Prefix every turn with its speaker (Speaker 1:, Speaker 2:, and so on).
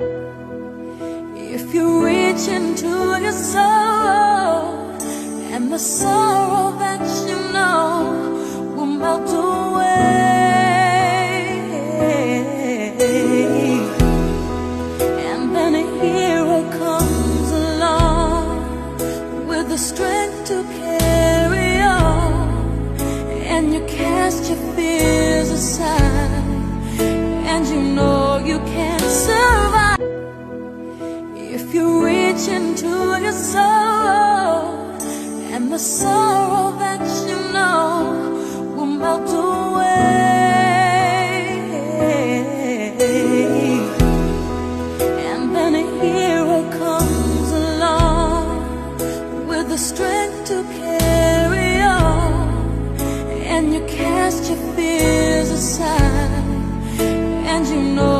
Speaker 1: If you reach into your soul, and the sorrow that you know will melt away, and then a hero comes along with the strength to carry on, and you cast your fears aside, and you know you can survive. If you reach into your soul, and the sorrow that you know will melt away, and then a hero comes along with the strength to carry on, and you cast your fears aside, and you know